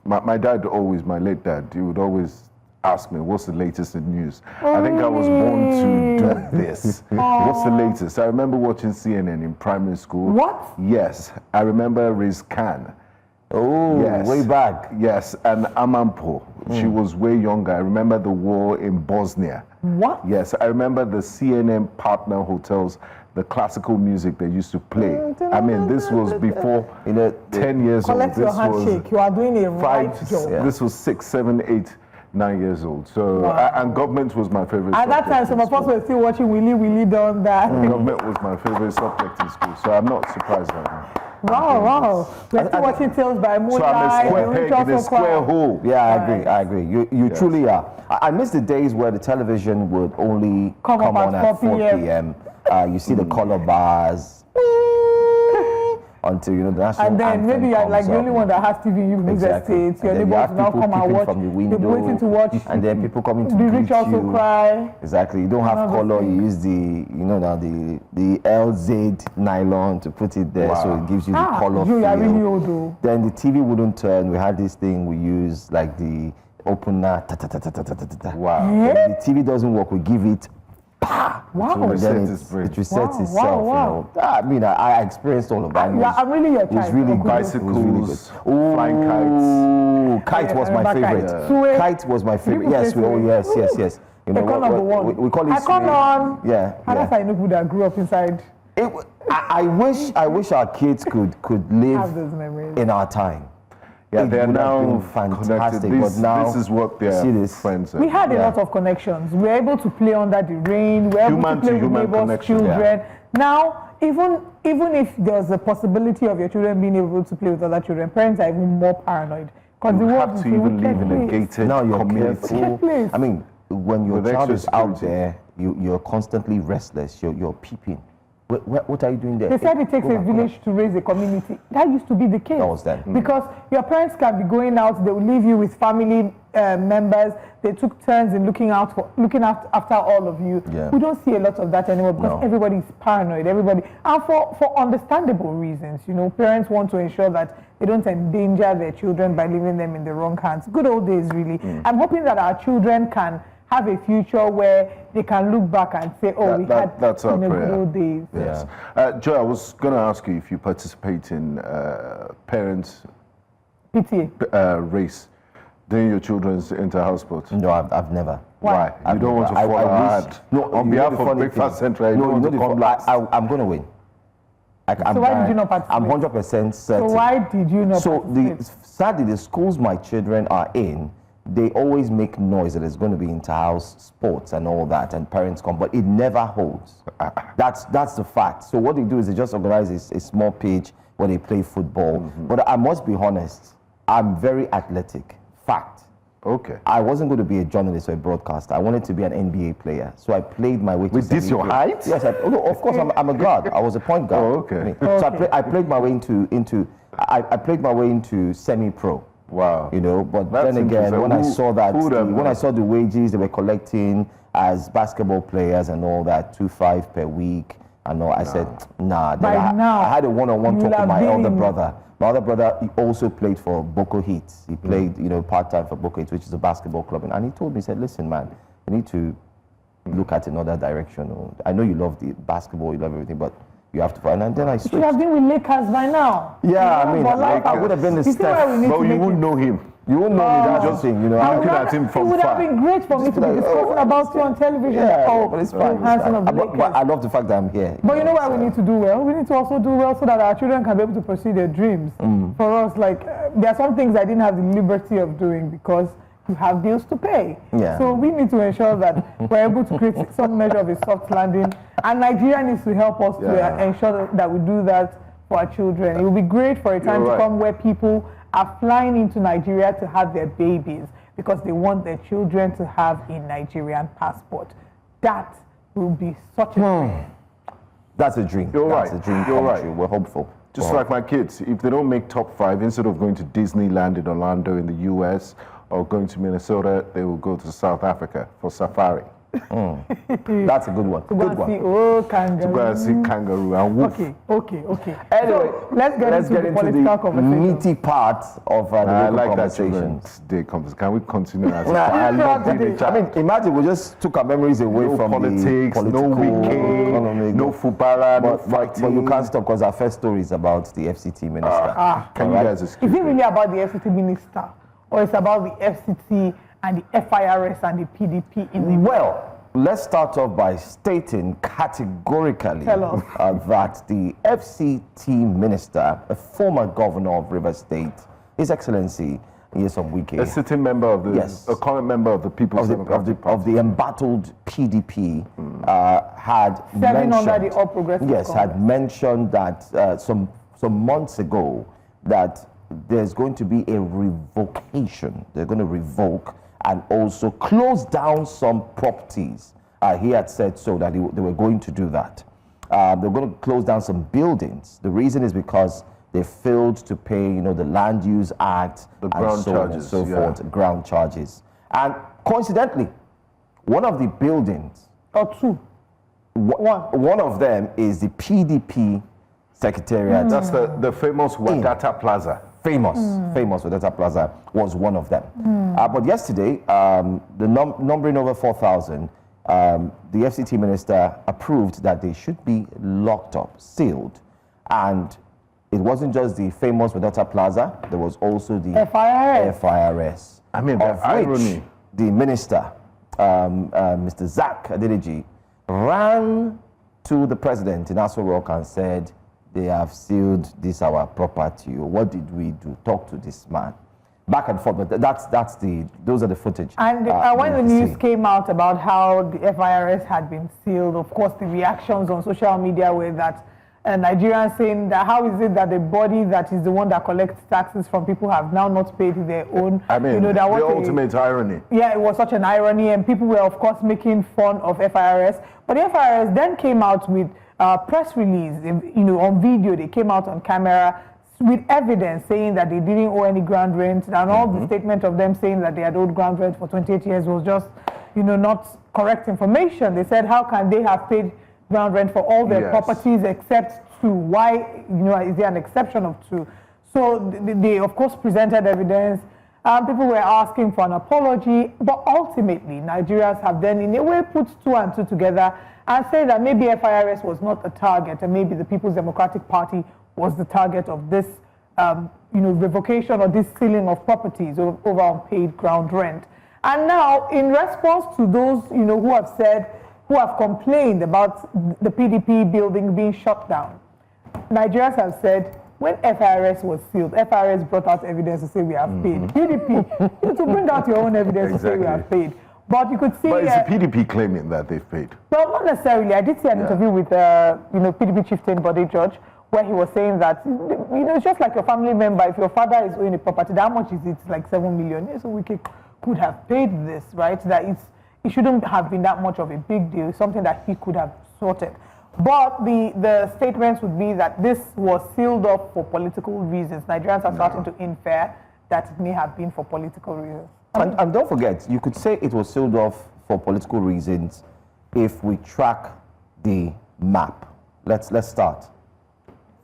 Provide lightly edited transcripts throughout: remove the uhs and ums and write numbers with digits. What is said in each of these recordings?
My dad always, my late dad, he would always ask me, what's the latest in news? I think I was born to do this. What's the latest? I remember watching CNN in primary school. What? Yes. I remember Riz Khan. Oh, yes. Way back. Yes, and Amanpo. She was way younger. I remember the war in Bosnia. What? Yes, I remember the CNN partner hotels, the classical music they used to play. I mean, this was before 10 years old. Collect your handshake. You are doing a right job. This was 6, 7, 8, 9 years old. So, and government was my favorite subject. At that time, some of us were still watching Willy Done That. Government was my favorite subject in school, so I'm not surprised right now. Wow. We're still watching Tales by Moonlight. So I'm a square peg in a square hole. Yeah, I agree. You truly are. I miss the days where the television would only come on at 4 p.m. You see the color bars. Until the national and then maybe you're like the only one that has TV in these estates. Your neighbors now come and watch. From the window, people waiting to watch. And then people coming to the greet rich also you. Cry. Exactly. You don't have color. You use the the LZ nylon to put it there, so it gives you the color feel. You're really old though. Then the TV wouldn't turn. We had this thing we use like the opener. Wow. When the TV doesn't work, we give it. Wow. So it resets itself. I mean, I experienced all of that. I'm really your child. It was really bicycles, flying kites. Kite was my favorite. Kite was my favorite. Yes, yes. You know, we call it. Icon. Yeah. That's how I know who that grew up inside. I wish our kids could live in our time. Yeah, they're now fantastic. This, but now this is what their friends are. We had a lot of connections. We were able to play under the rain. We were able to play with neighbors' children. Yeah. Now, even if there's a possibility of your children being able to play with other children, parents are even more paranoid. Because you have to even live in a gated community. I mean, when your child is out there, you're constantly restless. You're peeping. What are you doing there? They said it takes a village to raise a community. That used to be the case. That was then. Because your parents can be going out, they will leave you with family members. They took turns in looking after all of you. Yeah. We don't see a lot of that anymore because everybody is paranoid. Everybody, and for understandable reasons. Parents want to ensure that they don't endanger their children by leaving them in the wrong hands. Good old days, really. I'm hoping that our children can have a future where they can look back and say, that's our prayer. Good old days. Yes. Joe, I was going to ask you if you participate in parents' PTA race during your children's inter-house sports. No, I've never. Why? You don't want to fall hard? No, on behalf of Breakfast Central, you don't want to come last? I'm going to win. So why did you not participate? I'm 100% certain. So why did you not participate? Sadly, the schools my children are in, they always make noise that there's going to be inter-house sports and all that, and parents come, but it never holds. That's the fact. So what they do is they just organize a small pitch where they play football. But I must be honest, I'm very athletic. Fact. Okay. I wasn't going to be a journalist or a broadcaster. I wanted to be an NBA player. So I played my way to With this your height? Yes, of course, I'm a guard. I was a point guard. Oh, okay. So I played my way into semi-pro. Wow. But then again, when I saw the wages they were collecting as basketball players and all that, $2,500 per week, and all, I said, nah. I had a one-on-one talk with my elder brother. My other brother, he also played for Boko Heat. He played, part-time for Boko Heat, which is a basketball club. And he told me, he said, listen, man, you need to look at another direction. I know you love the basketball, you love everything, but you have to find. And then I switched. You should have been with Lakers by now. Yeah, I mean, I would have been the Steph. But you wouldn't know him. You won't know me, that's just thing, I'm looking at him from far. It would have been great for me to be discussing about you on television. Yeah, but it's fine. But I love the fact that I'm here. But you know why we need to do well? We need to also do well so that our children can be able to pursue their dreams. For us, there are some things I didn't have the liberty of doing because you have bills to pay. Yeah. So we need to ensure that we're able to create some measure of a soft landing. And Nigeria needs to help us to ensure that we do that for our children. It will be great for a time to come where people are flying into Nigeria to have their babies because they want their children to have a Nigerian passport. That will be such a dream. That's a dream. That's a dream come true. We're hopeful. Just like my kids, if they don't make top 5, instead of going to Disneyland in Orlando in the US or going to Minnesota, they will go to South Africa for safari. That's a good one. Good one. Oh, kangaroo. To go and see kangaroo and wolf. Okay. Anyway, so let's get into the political conversation. Meaty part of the I like conversation. Can we continue? I mean, imagine we just took our memories away from politics, the no weekend, no footballer, no fighting. But you can't stop because our first story is about the FCT minister. Can you guys excuse me? Is it really about the FCT minister, or it's about the FCT and the FIRS and the PDP in the Well, let's start off by stating categorically that the FCT minister, a former governor of Rivers State, His Excellency Nyesom Wike, a sitting member of the, a current member of the People's Democratic Party, of the embattled PDP, had serving mentioned, under the All Progressive Congress. Had mentioned that some months ago that there's going to be a revocation. They're going to revoke and also close down some properties. He had said so that they were going to do that. They're going to close down some buildings. The reason is because they failed to pay, the Land Use Act, the ground charges, and so forth, ground charges. And coincidentally, one of the buildings, or two, one of them is the PDP Secretariat. That's the famous Wadata Plaza. Famous Wadata Plaza was one of them. But yesterday, the numbering over 4,000, the FCT minister approved that they should be locked up, sealed. And it wasn't just the famous Wadata Plaza, there was also the FIRS. I mean, the irony. Which the minister, Mr. Zach Adeliji, ran to the president in Aso Rock and said, they have sealed this our property. What did we do? Talk to this man. Back and forth, but those are the footage. And when the news came out about how the FIRS had been sealed, of course, the reactions on social media were that Nigerians saying that how is it that the body that is the one that collects taxes from people have now not paid their own? I mean, the ultimate irony. Yeah, it was such an irony, and people were, of course, making fun of FIRS. But the FIRS then came out with press release, on video. They came out on camera with evidence saying that they didn't owe any ground rent, and all the statement of them saying that they had owed ground rent for 28 years was just, not correct information. They said, how can they have paid ground rent for all their properties except 2? Why, is there an exception of 2? So they of course presented evidence. People were asking for an apology, but ultimately Nigerians have then in a way put 2 and 2 together and say that maybe FIRS was not a target, and maybe the People's Democratic Party was the target of this, revocation or this sealing of properties over unpaid ground rent. And now, in response to those, who have complained about the PDP building being shut down, Nigerians have said, when FIRS was sealed, FIRS brought out evidence to say we have paid. PDP, to bring out your own evidence to say we have paid. But you could see... But is the PDP claiming that they've paid? Well, not necessarily. I did see an interview with, PDP chieftain Bode George, where he was saying that, it's just like your family member. If your father is owning a property, how much is it? It's like 7 million. Yeah, so we could have paid this, right? That it shouldn't have been that much of a big deal. It's something that he could have sorted. But the statements would be that this was sealed up for political reasons. Nigerians are starting to infer that it may have been for political reasons. And don't forget, you could say it was sealed off for political reasons if we track the map. Let's start.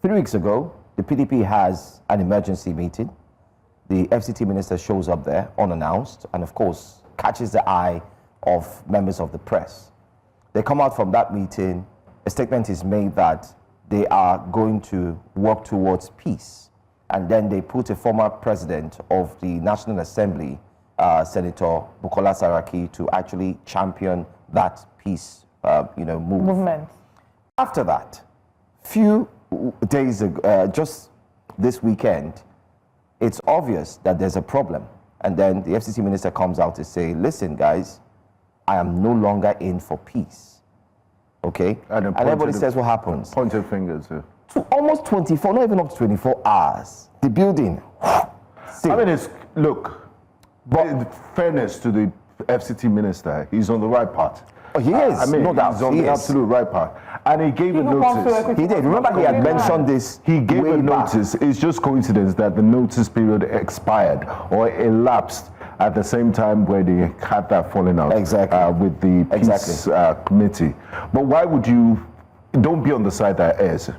3 weeks ago, the PDP has an emergency meeting. The FCT minister shows up there unannounced and, of course, catches the eye of members of the press. They come out from that meeting. A statement is made that they are going to work towards peace. And then they put a former president of the National Assembly, Senator Bukola Saraki, to actually champion that peace movement. After that, few days ago, just this weekend, it's obvious that there's a problem. And then the FCT minister comes out to say, listen, guys, I am no longer in for peace. Okay? And everybody says what happens. Pointed fingers. To almost 24, not even up to 24 hours, the building. I mean, but in fairness to the FCT minister, he's on the right path. Oh, he is. I mean, no doubt. He's on the absolute right path. And he gave a notice. He did. Remember, he had mentioned this. He gave a notice. It's just coincidence that the notice period expired or elapsed at the same time where they had that falling out with the peace committee. But why would you, don't be on the side that errs.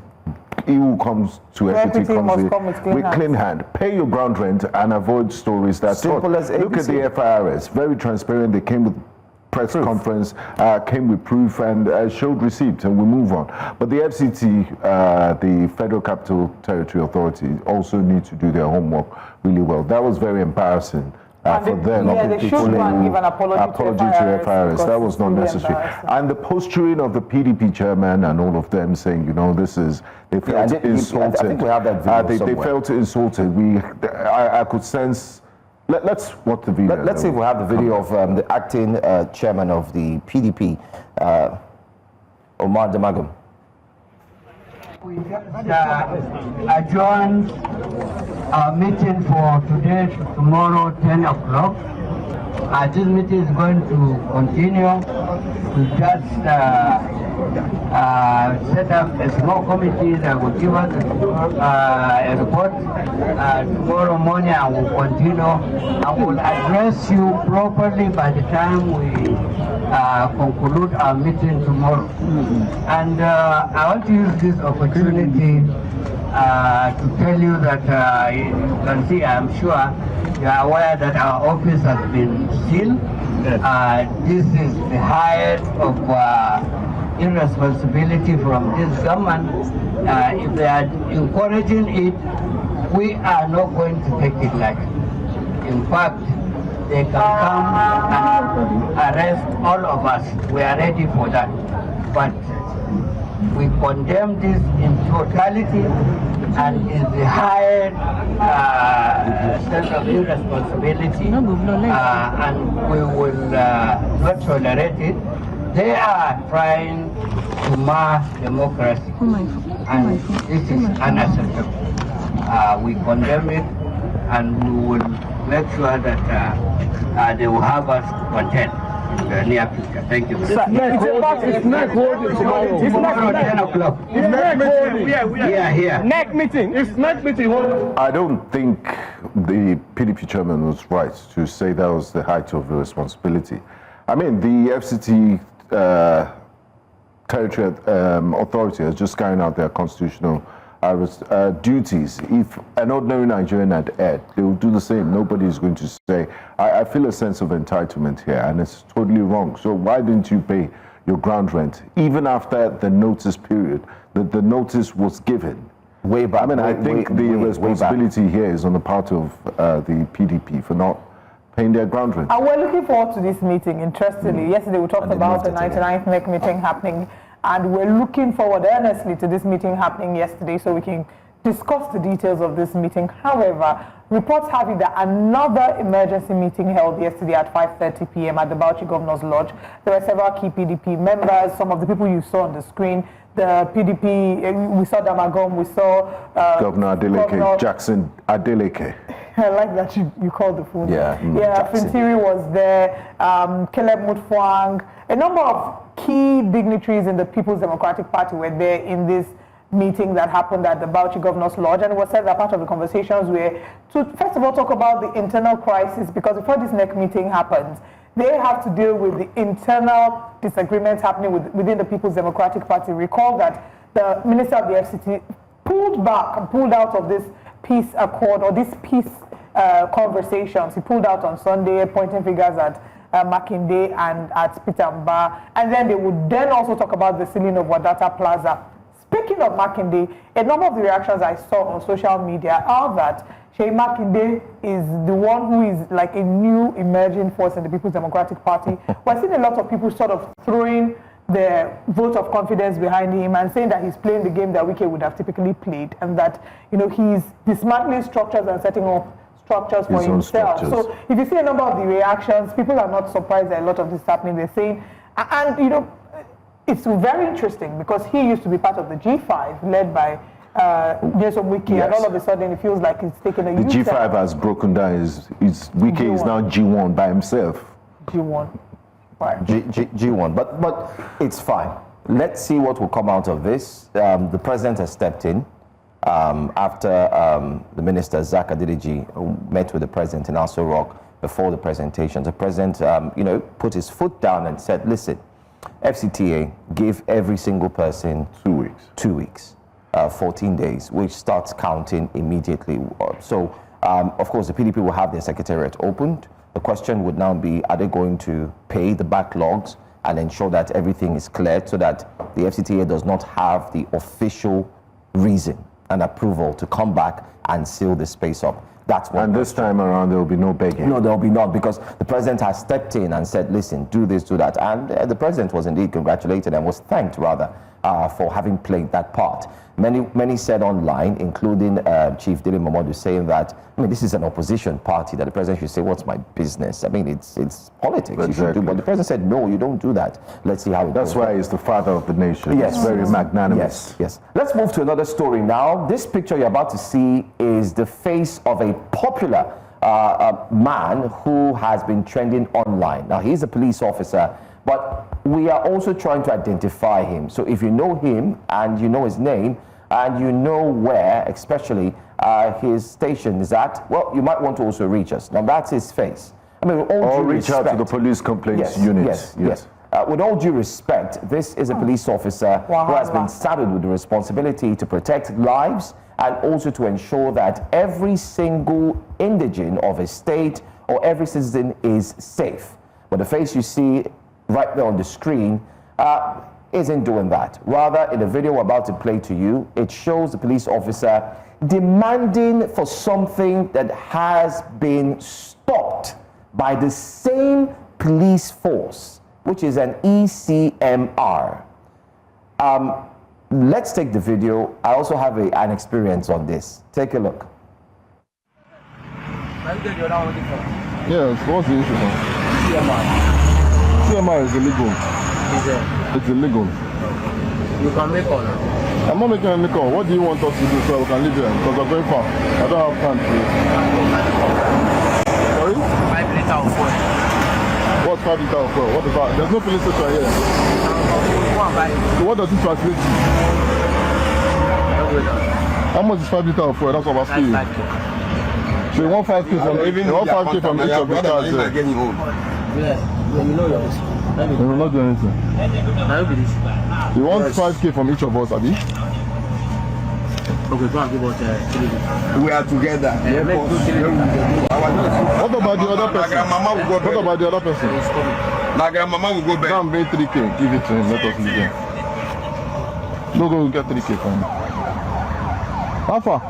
He who comes to FCT comes with clean hand. Pay your ground rent and avoid stories that simple as ABC. Look at the FIRS, very transparent. They came with press conference, came with proof and showed receipts, and we move on. But the FCT, the Federal Capital Territory Authority, also need to do their homework really well. That was very embarrassing. For them, they should give an apology to FIRS. That was not necessary. And the posturing of the PDP chairman and all of them saying, you know, this is, they felt insulted. I think we have that video they felt insulted. I could sense. Let's watch the video. Let's see if we have the video of the acting chairman of the PDP, Omar Damagum. We adjourned our meeting for today, tomorrow, 10 o'clock. This meeting is going to continue. We just set up a small committee that will give us a report tomorrow morning, and we'll continue. I will address you properly by the time we conclude our meeting tomorrow. And I want to use this opportunity to tell you that you can see, I'm sure you are aware that our office has been sealed. This is the height of irresponsibility from this government. If they are encouraging it, we are not going to take it lightly. In fact, they can come and arrest all of us. We are ready for that. But we condemn this in totality, and in the higher sense of irresponsibility, and we will not tolerate it. They are trying to mar democracy, and this is unacceptable. We condemn it, and we will make sure that they will have us content in the near future. Thank you. It's not tomorrow, 10 o'clock. We are here. Next meeting. It's next meeting. I don't think the PDP chairman was right to say that was the height of the responsibility. I mean, the FCT Territory Authority is just carrying out their constitutional duties. If an ordinary Nigerian had erred, they will do the same. Nobody is going to say, I feel a sense of entitlement here, and it's totally wrong. So why didn't you pay your ground rent? Even after the notice period, the notice was given. Way back. I mean, I think the responsibility here is on the part of the PDP for not paying their ground rent. And we're looking forward to this meeting, interestingly. Yesterday we talked about the 99th NEC meeting happening, and we're looking forward earnestly to this meeting happening yesterday so we can discuss the details of this meeting. However, reports have it that another emergency meeting held yesterday at 5:30 p.m. at the Bauchi Governor's Lodge. There were several key PDP members, some of the people you saw on the screen. The PDP, we saw Damagum, we saw Governor Adeleke, Jackson Adeleke. I like that you called the full name. Yeah, Fintiri was there, Caleb Mutfwang, a number of key dignitaries in the People's Democratic Party were there in this meeting that happened at the Bauchi Governor's Lodge, and it was said that part of the conversations were to first of all talk about the internal crisis, because before this NEC meeting happens, they have to deal with the internal disagreements happening within the People's Democratic Party. Recall that the Minister of the FCT pulled back and pulled out of this peace accord or this peace conversations. He pulled out on Sunday, pointing fingers at Makinde and at Peter Mba, and then they would then also talk about the ceiling of Wadata Plaza. Speaking of Makinde, a number of the reactions I saw on social media are that Sheyi Makinde is the one who is like a new emerging force in the People's Democratic Party. We're seeing a lot of people sort of throwing their vote of confidence behind him and saying that he's playing the game that Wike would have typically played, and that, you know, he's dismantling structures and setting up structures for himself. So if you see a number of the reactions, people are not surprised that a lot of this is happening. They're saying, and you know, it's very interesting because he used to be part of the G5 led by Jason Wike, and all of a sudden it feels like he's taking a U-turn. The G5 has broken down. Wike is now G1 by himself. G1. Right. G1, but it's fine. Let's see what will come out of this. The president has stepped in after the minister Zach Adeliji met with the president in Aso Rock. before the presentation. The president, put his foot down and said, listen, FCTA, give every single person 2 weeks. 2 weeks, 14 days, which starts counting immediately. Of course, the PDP will have their secretariat opened. The question would now be, are they going to pay the backlogs and ensure that everything is cleared so that the FCTA does not have the official reason and approval to come back and seal the space up? That's what. And this time around, there will be no begging. No, there will be not, because the president has stepped in and said, listen, do this, do that. And the president was indeed congratulated and was thanked, rather, for having played that part. Many said online, including Chief Dele Momodu, saying that, this is an opposition party, that the president should say, what's my business? It's politics. Exactly. You should do. But the president said, no, you don't do that. Let's see how it goes. That's why he's the father of the nation. Yes. He's very magnanimous. Yes. Let's move to another story now. This picture you're about to see is the face of a popular man who has been trending online. Now, he's a police officer, but we are also trying to identify him. So if you know him and you know his name and you know where, especially his station is at, well, you might want to also reach us. Now, that's his face. With all or due reach out to the police complaints unit. Yes. With all due respect, this is a police officer who has been saddled with the responsibility to protect lives and also to ensure that every single indigene of a state or every citizen is safe. But the face you see right there on the screen isn't doing that. Rather, in the video we're about to play to you, it shows the police officer demanding for something that has been stopped by the same police force, which is an ECMR. Let's take the video. I also have an experience on this. Take a look. Yes, what's the issue? ECMR is illegal. It's illegal. You can make call. I'm not making any call. What do you want us to do so we can leave here? Because we're going far. I don't have time to. Sorry? 5 liters of fuel. What 5 liters of fuel? What is that? There's no police station here. So what does it translate to? How much is 5 liters of fuel? That's what I'm asking you. So you want 5K from each of the cars there? Yes. You know your business. You will not do anything. You want 5K from each of us, Abi? Okay, go and give us 3 liters. We are together. What about the other person? What about the other person? My grandmama will go back. Come bring 3K, give it to him, let us leave him. No, go get 3K from him. How far?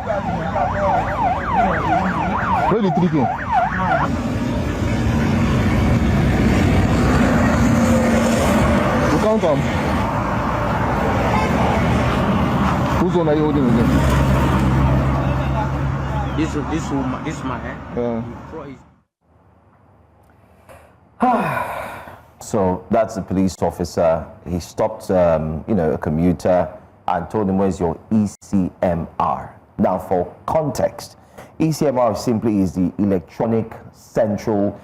Where the 3K? We count them. Whose one are you holding again? This man, eh? So that's the police officer. He stopped, a commuter and told him, where's your ECMR? Now, for context, ECMR simply is the Electronic Central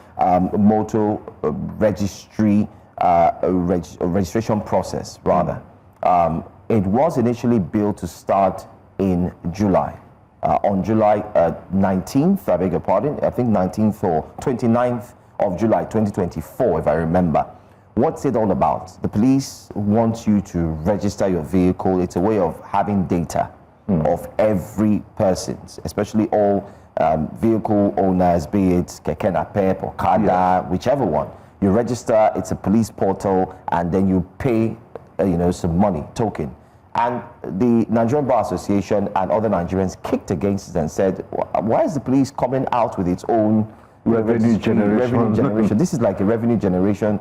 Motor Registry registration process, rather. It was initially built to start in July. On July 19th, I beg your pardon, I think 19th or 29th of July 2024, if I remember. What's it all about? The police want you to register your vehicle. It's a way of having data of every person, especially all vehicle owners, be it Keke Napep or Kada, whichever one. You register, it's a police portal, and then you pay some money, token. And the Nigerian Bar Association and other Nigerians kicked against it and said, why is the police coming out with its own revenue generation? This is like a revenue generation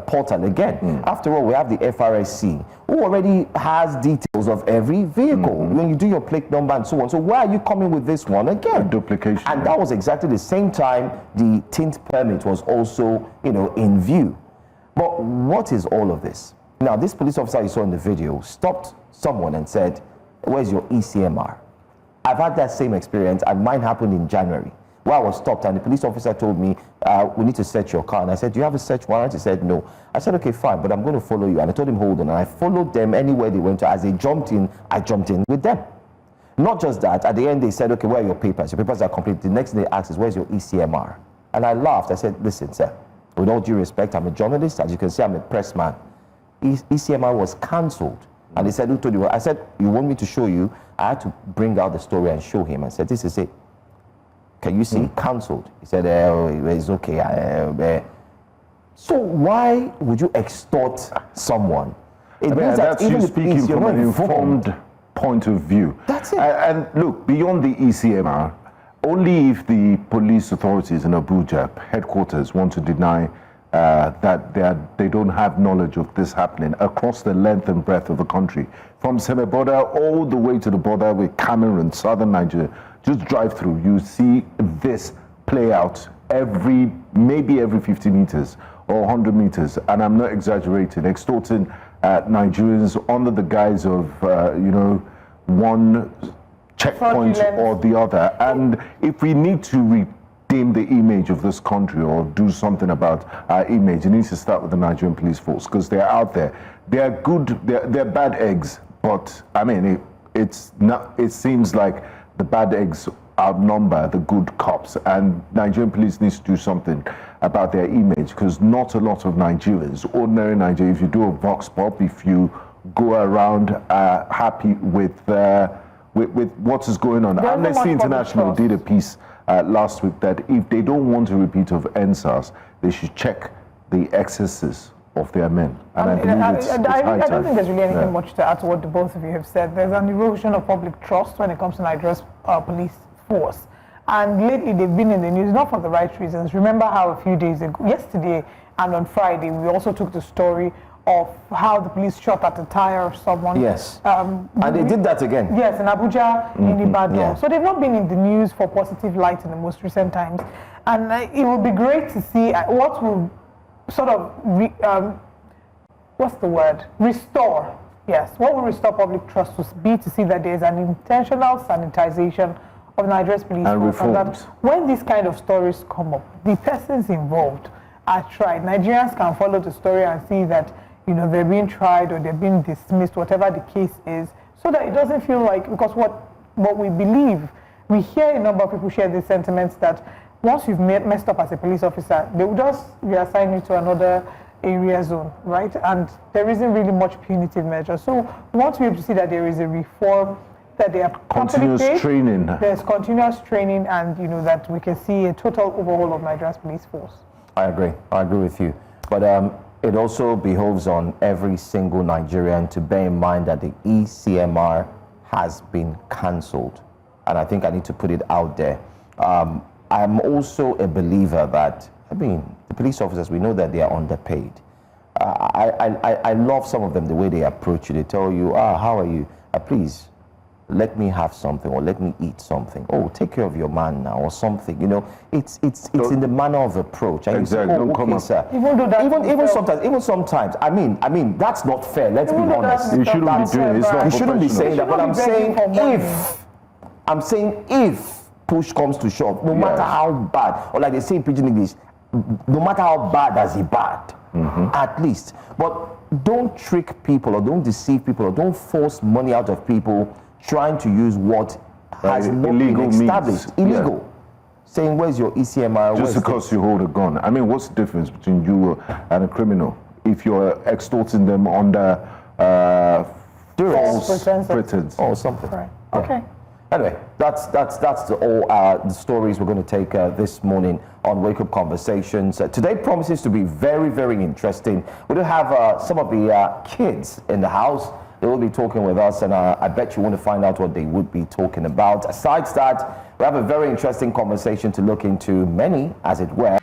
portal again. After all, we have the FRSC, who already has details of every vehicle, when you do your plate number and so on. So why are you coming with this one again? Duplication. And that was exactly the same time the tint permit was also, in view. But what is all of this? Now, this police officer you saw in the video stopped someone and said, where's your ECMR? I've had that same experience, and mine happened in January, where I was stopped, and the police officer told me, we need to search your car. And I said, do you have a search warrant? He said, no. I said, okay, fine, but I'm going to follow you. And I told him, hold on. And I followed them anywhere they went to. As they jumped in, I jumped in with them. Not just that, at the end they said, okay, where are your papers? Your papers are complete. The next thing they asked is, where's your ECMR? And I laughed. I said, listen, sir, with all due respect, I'm a journalist. As you can see, I'm a press man. ECMR was cancelled. And they said, who told you? I said, you want me to show you? I had to bring out the story and show him. I said, this is it. Can you see? Cancelled. He said, it's okay. So why would you extort someone? It means that's you speaking from an informed point of view. That's it. And look, beyond the ECMR, only if the police authorities in Abuja headquarters want to deny that they don't have knowledge of this happening across the length and breadth of the country, from Seme-Border all the way to the border with Cameroon, southern Nigeria. Just drive through, you see this play out maybe every 50 meters or 100 meters, and I'm not exaggerating, extorting Nigerians under the guise of, one checkpoint or the other. And if we need to redeem the image of this country or do something about our image, it needs to start with the Nigerian police force, because they're out there. They're good, they're bad eggs, but I mean, it seems like the bad eggs outnumber the good cops, and Nigerian police needs to do something about their image, because not a lot of Nigerians, ordinary Nigerians, if you do a vox pop, if you go around happy with what is going on. Amnesty International did a piece last week that if they don't want a repeat of NSAS, they should check the excesses of their men. And I believe it's I don't think there's really anything much to add to what the both of you have said. There's an erosion of public trust when it comes to Nigeria's police force. And lately they've been in the news, not for the right reasons. Remember how a few days ago, yesterday and on Friday, we also took the story of how the police shot at a tire of someone. Yes. And they did that again. Yes, in Abuja, in Ibadan. Yeah. So they've not been in the news for positive light in the most recent times. And it would be great to see what will sort of, what's the word? Restore. Yes. What will restore public trust to be to see that there is an intentional sanitization of Nigeria's police force, and that when these kind of stories come up, the persons involved are tried. Nigerians can follow the story and see that, they're being tried or they're being dismissed, whatever the case is, so that it doesn't feel like, because what we believe, we hear a number of people share these sentiments that once you've messed up as a police officer, they will just reassign you to another area zone, right? And there isn't really much punitive measure. So we want to be able to see that there is a reform, that they are continuous training. There's continuous training, and that we can see a total overhaul of Nigeria's police force. I agree with you. But it also behoves on every single Nigerian to bear in mind that the ECMR has been cancelled. And I think I need to put it out there. I'm also a believer that, the police officers, we know that they are underpaid. I love some of them, the way they approach you. They tell you, how are you? Please, let me have something, or let me eat something. Oh, take care of your man now, or something. It's in the manner of approach. And exactly. You say, okay, sir. Even sometimes. I mean, that's not fair. Let's be honest. You shouldn't be doing it. It's not. You shouldn't be saying that. But I'm saying if push comes to shove, no matter how bad, or like they say in pidgin English, no matter how bad as he bad, at least. But don't trick people, or don't deceive people, or don't force money out of people trying to use what has not been established. Illegal. Saying, where's your ECMR? Just because you hold a gun. What's the difference between you and a criminal? If you're extorting them under false pretense or something. Right. Okay. Anyway, that's all the stories we're going to take this morning on Wake Up Conversations. Today promises to be very, very interesting. We do have some of the kids in the house. They will be talking with us, and I bet you want to find out what they would be talking about. Aside that, we have a very interesting conversation to look into, many, as it were.